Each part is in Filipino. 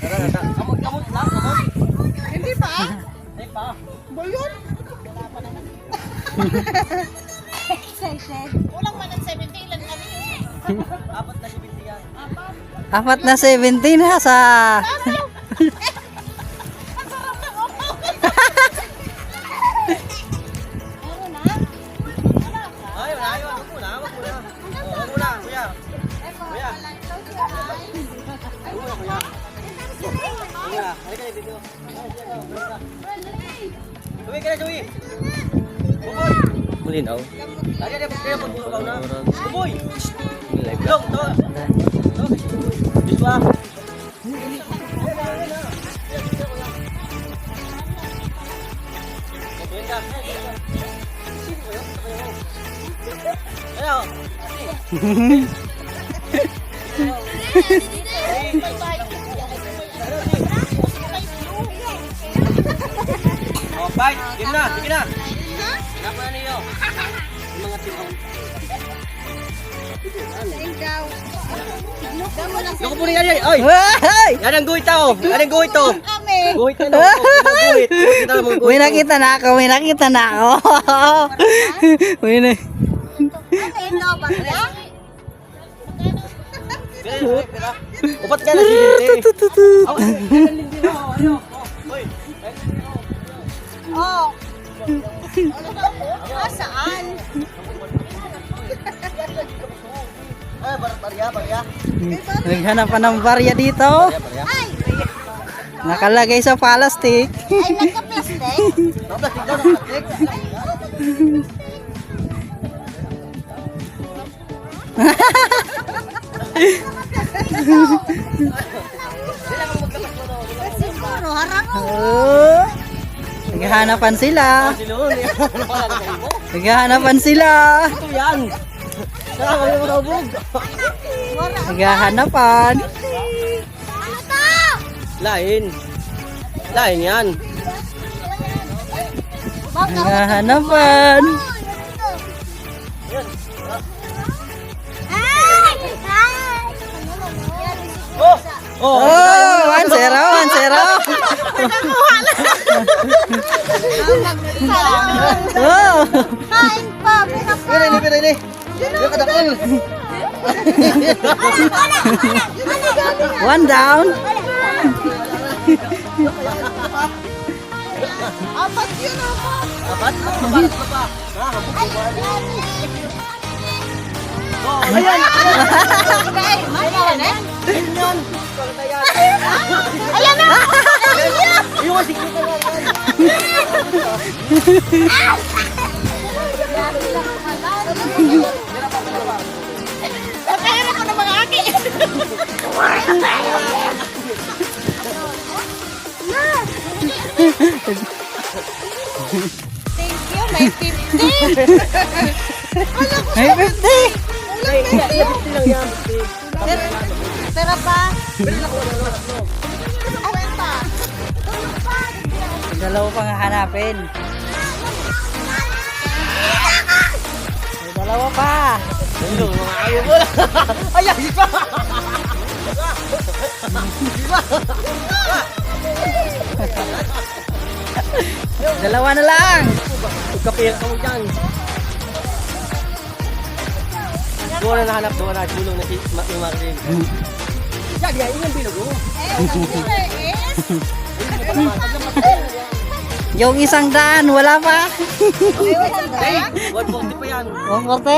Kamot lang, kamot. Hindi pa? Hindi pa. Balon? Excited. Kulang man ng 70 lang kami. Apat na 70 yan. Apat na 17 ha sa... Ano na? Ay, malayo. Wag muna, wag muna. Wag muna, kuya. Kuya. Wag muna, kuya. Kuya, halika dito. Tuwi ka na, tuwi. Buboy. Mulinaw. Lagi dia kaya pagbukaw na. Buboy. Long, to. Dito ah. Ayo. Oh, bye. Game na, sige na. Kenapa na niyo? Mga timaw. Loko po niya. Oy. Ay! Yan ang guhit tao. Yan ang guhit to. Kami. Guhit na no. Guhit. Kita mo guhit. May nakita na ako, may nakita na ako. May na... Ano ba kaya? Pera. Upat ka na si Dinte. Aw, hindi mo. Ano? Oy. Oh. Saan? Ay, barya. Naghanap pa ng barya dito. Barya. Ay! Nakalagay sa plastic. Ay, nagka-plastic? Plastic daw, plastic. Siguro, harang mo. Oh. Naghahanapan sila. Silon. Naghahanapan sila. Ito yan. Saka kami mo naubog. Naghahanapan. Ano to? Lain. Lain yan. Naghahanapan. Ay! Oh! Oh, 1-0, 1-0. Oh. Kain pa, pera pa. Pira ini. Yung kadakal. 1 down. Apat yun, apat. Apat? Apat pa. Oh, ayan. Ay, ayan eh. Yan. Ayan na. Yung masik ko lang. Pera ko ng mga aki. Thank you, may 50. May 50. Lang yan. Pera pa. Dalawa pang hanapin. May dalawa pa. Yung mga ayaw mo lang. Ayan, di ba? Dalawa na lang. Kapira ka mo dyan. Doon na nahanap, doon na. Tulong na si Martin. Siya, diya, yung bilog mo. Yung 100, wala pa. Hey, 140 pa yan. 140?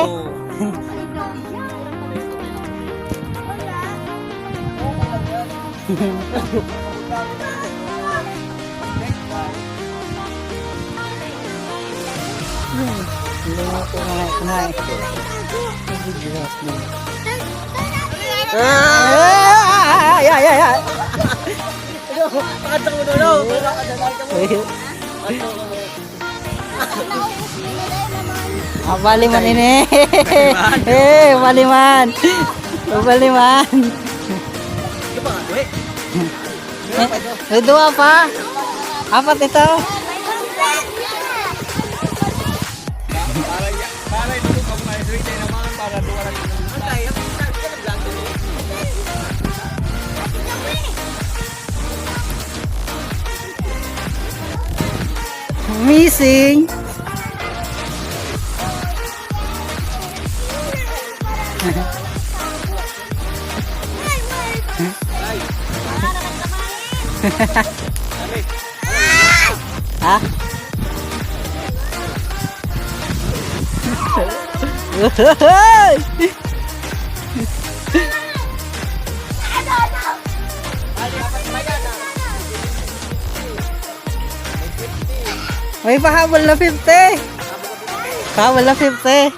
Oh. Ay, ay, ay, ay. Pakadang mo doon. Baliman ini. Baliman. Baliman. May dua pa. Apat ito. Para ito kung ma-hydrate naman para dua lang. Missing. Ha? May pahabol na 50. Pahabol na 50.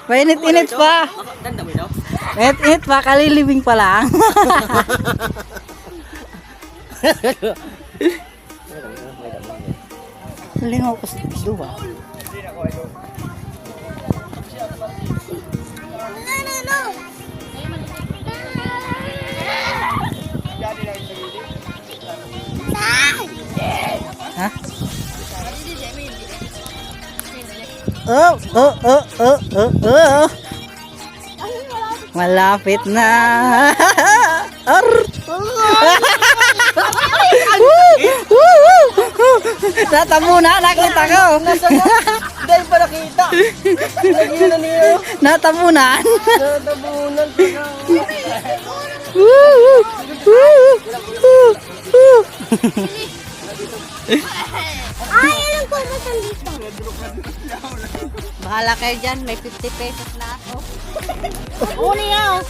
Mainit-init pa. Ganda mo ito? Mainit-init pa, kalilibing pa lang. Lingaw ko sa duwa. Ha? Oh. Malapit na. Ar. Natamo na, nakita ko. Dahil pa nakita. Lagi na niyo. Natamunan. Natabunan pa na. Ay, alam ko na saan dito. Bahala kayo dyan, may 50 pesos na ako. Uli yan.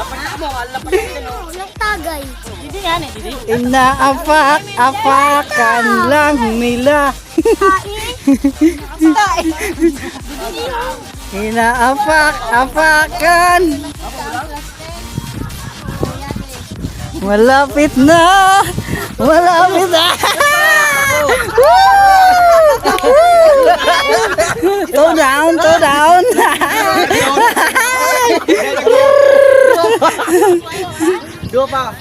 Lapat mo, lapat mo. Nagtagay. Hindi yan eh, hindi. Inaapak-apakan lang nila. Inaapak-apakan. Malapit na. Malapit na. Toe down, toe down. Dua pa.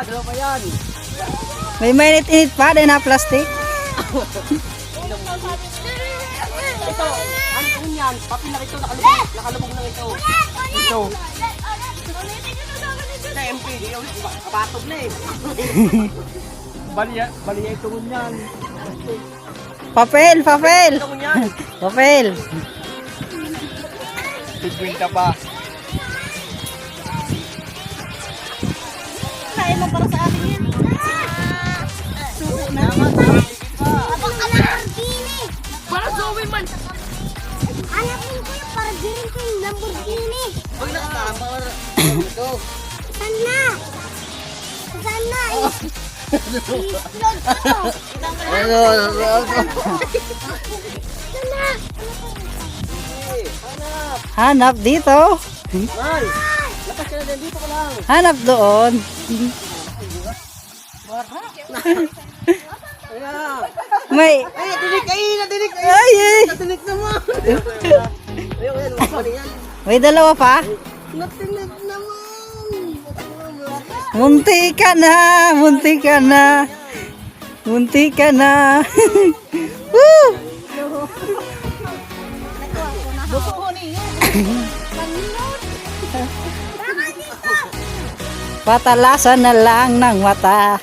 Dua pa yan. May mainit-init pa din na plastic. Ito, ano yan? Papi na ito, nakalubog na ito. Ito. Sa MPD, kapatog na eh. Baliya ito mo yan. Papel, papel. Ito mo yan. Papel. Tigwin ka pa. Kain mo para sa akin yan. Abang ka Lamborghini. Para Zoe man. Hanapin ko yung para din ko yung Lamborghini. Huwag na kasama. Ito. Saan na? Saan na? I-upload ko. Saan na? Hanap dito. Mal, lakas ka na din. Dito ka lang. Hanap doon. Kaya. May... Ay, natinig kayo, natinig kayo. Ay, ay. Natinig naman. Ayun, ayun. Mali yan. May dalawa pa. Natinig naman. Munti ka na. Munti ka na. Munti ka na. Woo! Patalasan na lang ng mata.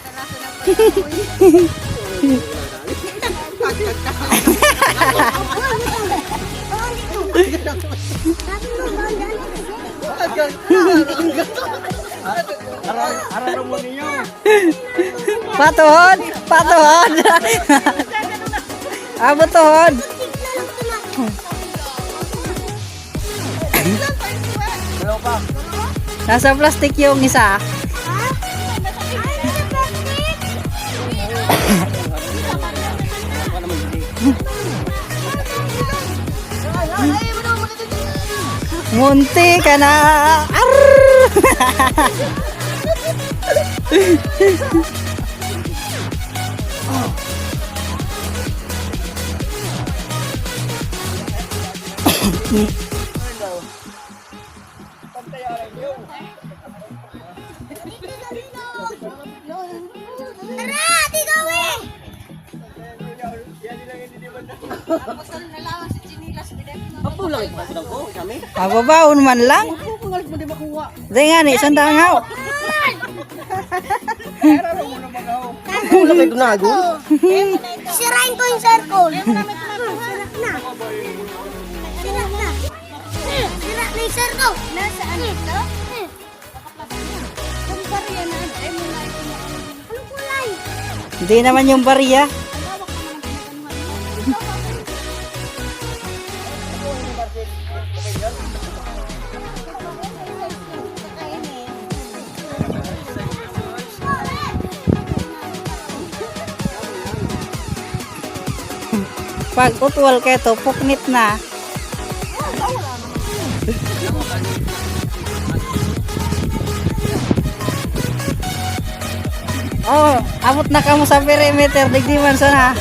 Araro mo ninyo. Patuhod! Patuhod! Abutuhod! Dalawa pa. Nasa plastic yung isa. Munti ka na. Arr! Tara, di gawin! Apo lang Pagkakudang ko, kami. Mababaon man lang. Kung alis mo di makuha. Di nga ni, isang dangaw. Kung lang kayo dunago. Sirain ko yung circle. Sira na. Sira na. Sira na yung circle. Nasaan ito? Ang bariya na. Anong kulay? Hindi naman yung bariya. Pag utwal kayo to, puknit na. Oh, abot na ka mo sa perimeter, digdiman sana.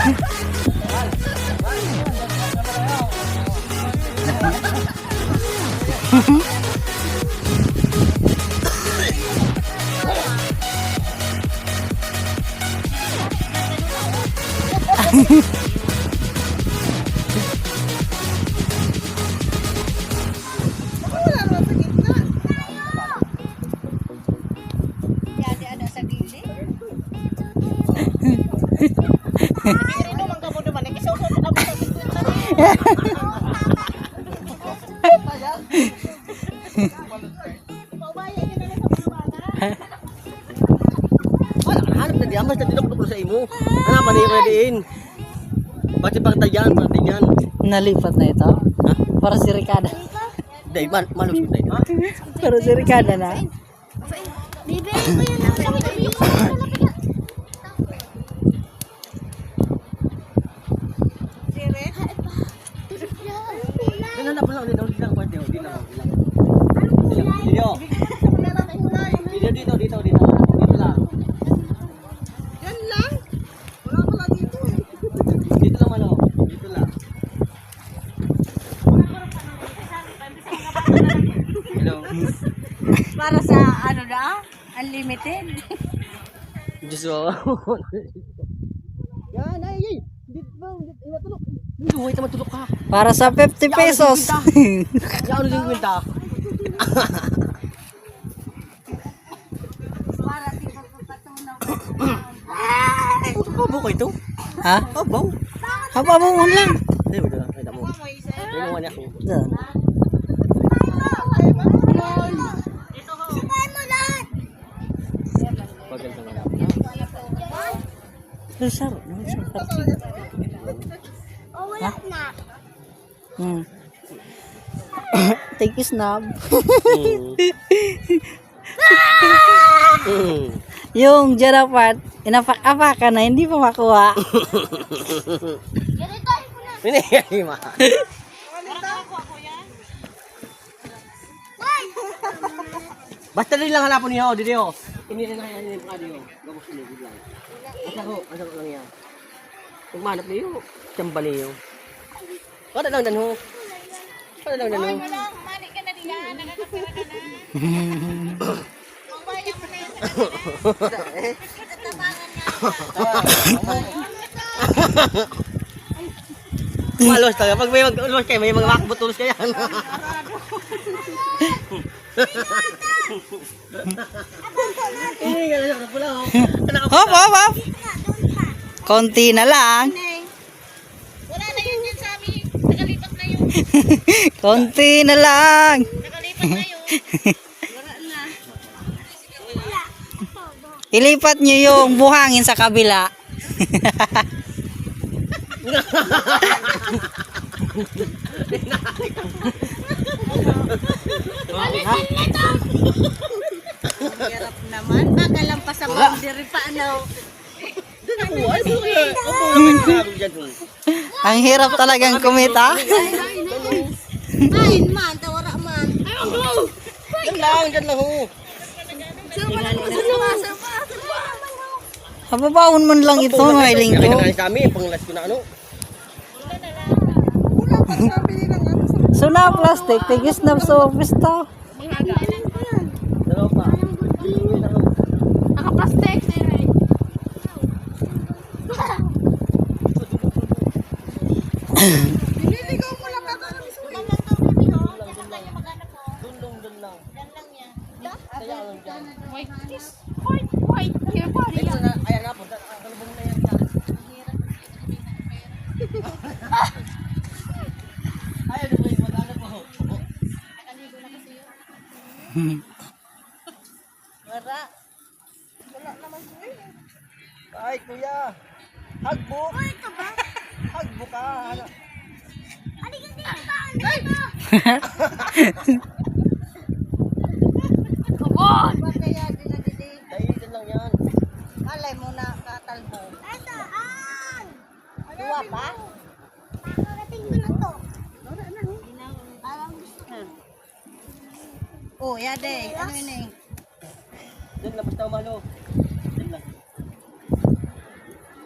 Wala ka hanap na diyan. Basta tinok sa imo. Ano man yung readyin? Ba't yung pagtayan? Pagtayan. Nalipat na ito. Ha? Para si Ricardo. Day, malusot na ito. Para si Ricardo na. Bibili ko yun ang sabi ko. Hindi na lang. Hindi lang. Pwede. Hindi lang. Video. Video dito. Dito lang. Yan lang. Wala pala dito eh. Dito lang ano. Dito lang. Hello. Para sa ano na? Unlimited. Diyos ko. Yan, ay. Dito ba? Tulog. Hindi naman tulog ka. Para sa 50 pesos. Yan, ano yung kwenta? Para di magpapatunaw. Pabaw ka ito? Ha? Pabaw? Hababungon lang. Ay, wala lang. Kita mo. May niya ako. Doon. Sabay mo lahat. Pagal ka nga. Lusar. O wala na. Hmm. Thank you, Snob. Yung jarapat, inapak-apakan na, hindi pa makuha. Ganito ko na. Hindi, ma. Basta rin lang hanapon niyo, Didio. Ini rin lang yan yung pagkadiyo. Gabos ini, good lang. Asako lang yan. Kung manap niyo, tsamba niyo. Kada lang dan ho. Kada lang dan ho. Mani ka na diyan. Nakakapira ka na. Mabaya mo na yan sa kanila. Malos talaga. Pag may mag-ulos kayo, may mga makbutulos kayo. Hindi ka na siya pula ho. Hop, hop, hop. Konti na lang. Wala na yun sa amin. Nakalipat na yun. Konti na lang. Nakalipat na yun. Wala na. Ilipat nyo yung buhangin sa kabila. Hirap naman. Nagalampas sa boundary pa ano. Ang hirap talagang kumita. Kain man, tawara man. Diyan lang ho. Hababawon mo lang ito, mga linggo. Nakita na kami, panglas ko na ano. Suna plastic, tigis na sa office to. Dalawa pa. Naka-plastic. Nililigaw mo lang ako. Wala. Ay, kuya. Hagbuk. Uy, ito ba? Hagbuk ka. Halika dito ka. Andito. Ba't kaya dinadidi? Dahil lang yan. Alay mo na katalbo. Ito. Tuwa pa? Pakarating mo na to. Parang gusto ko. Oh, yade. Ano yun eh? Diyan lang, basta umalo. Diyan lang.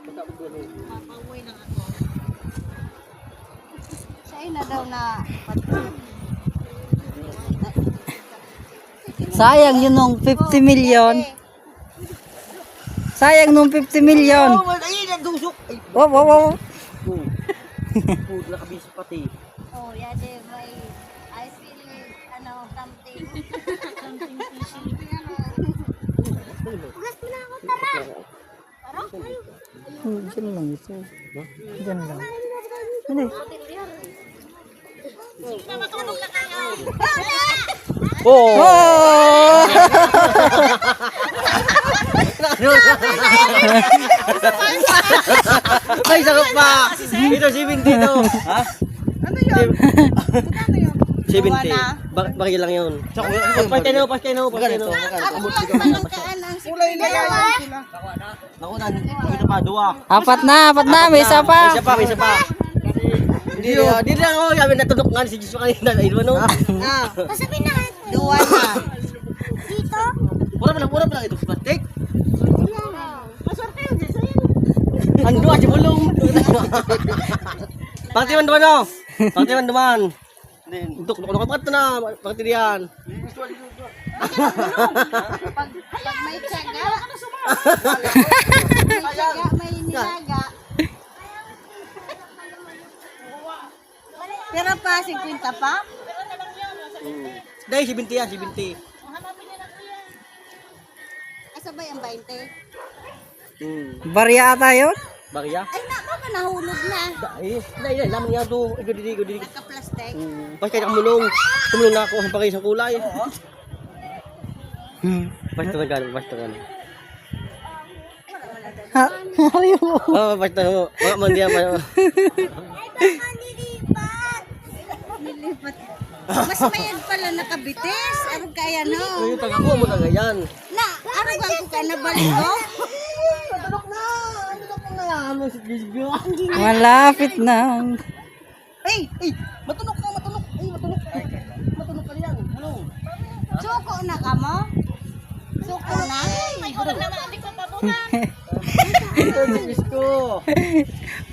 Basta umalo. Papauwi lang ako. Sa'yo na daw na Sayang yun nung 50 million. Sayang nung 50 million. Oh, ay, nagdusok. Ay, Wow, wow, wow. Food, nakabisi pati. Oh, yade. May I feel something. Something fishy. Ugas mo na ako. Tara. Diyan lang ito. Diyan lang. Ano? Matulog na kayo. Oh! Oh! Ay, sakot pa! Ito, 70 to. Ha? Ano yun? 70. Bakit lang yun? Pas kayo. Ako lang malangkaan ang kulay na yan. Ako na, ito pa, dua. Apat na, may isa pa. May isa pa. Hindi na ako, sabi natulog nga si Jesus kanina. Ay, ano? Pasabihin na kayo. Duwa na. Dito. Pura pa lang ito, plastic. Maswerte yun. Sa'yo. Ang dua, si Bulong. Pagtiman duman, no? Pagtiman duman. Duk na, pagti diyan. Pag may tiyaga, may nilaga. Pero pa, 50 pa? Dahil 70 yan, 70. Asabay ang 20. Barya ata yun? Barya? Ay, baka nahulog na. Dahil, laman nga to. Igod. Naka-plastic. Pas kaya kumulong. Kumulong na ako sa pagkain sa kulay. Basta na gano'n, basta gano'n. Ayaw mo. Oo, basta mo. Mga mandiyan pa. Baka nilipat. Nilipat. Mas mayad pala nakabitis. Ano kaya no? Yung taga-kuha mo taga yan. Na, ano ba ko ka nabalik ko? Matulog na! Ano si Gisbyo? Malapit na. Ay! Matulog ka! Matulog ka yan. Bulong. Suko na ka mo? Suko na? Ay, ulan naman. Hindi ko pabunan. Diyos ko.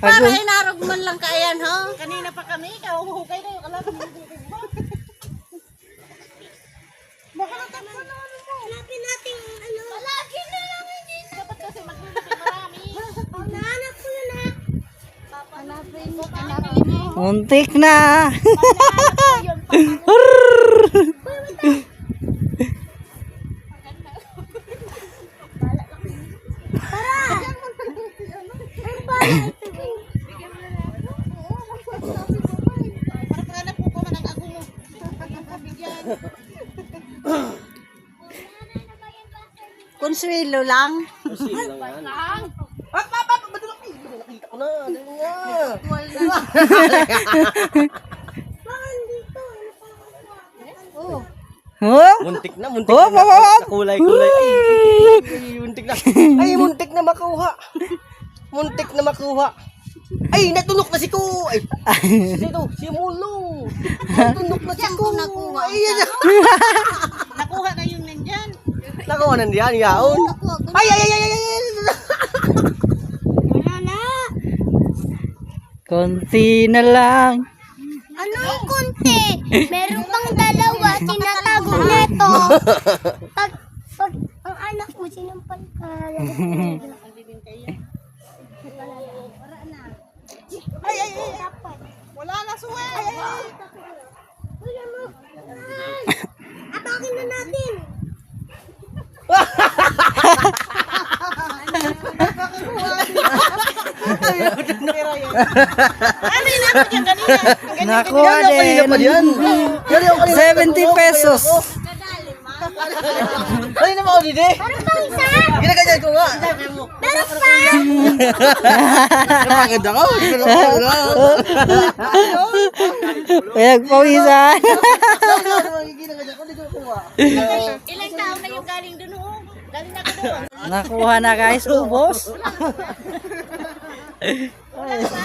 Para inarog man lang kaayan, ho? Kanina pa kami, kahuhukay na yung alam. Baka natakbo na ano mo. Hanapin natin yung ano. Palagi na lang hindi. Dapat kasi maglulupin marami. Nahanap ko yun ha. Hanapin mo. Muntik na. Hanap ko man ang ako mo. Consuelo lang. Kasi lang yan. Matulog ka! Nakita ko na. Dali nga. Oh. Oh? Muntik na. Oh, Sa kulay. Ay, muntik na. Ay, muntik na makuha. Ay, natulog na si Ko. Ay, sino? Si Mulong. Natulog na si Ko. Nakuha. Ay, yan. Nakuha na yun nandyan. Nakuha na diyan, yaon. Ay. Wala na. Konti na lang. Anong kunti? Meron pang dalawa. Tinatago neto. Pag ang anak mo sinampal ka. Ay. Wala na suwe. Kuya mo. Atakin na natin. Ano yun ako dyan kanina? Nakuha Kanina pa din. yan. 70 pesos. Kadali ma. Ay, naman ako, Didi. Meron pang isa. Ginaganyan ko nga. Meron pa. Napagod ako. Pinagpawisan. Ginaganyan ko, dito ko nga. Ilang taon na yung galing dun, oh. Galing na ko doon. Nakuha na guys, ubos. Wala pa,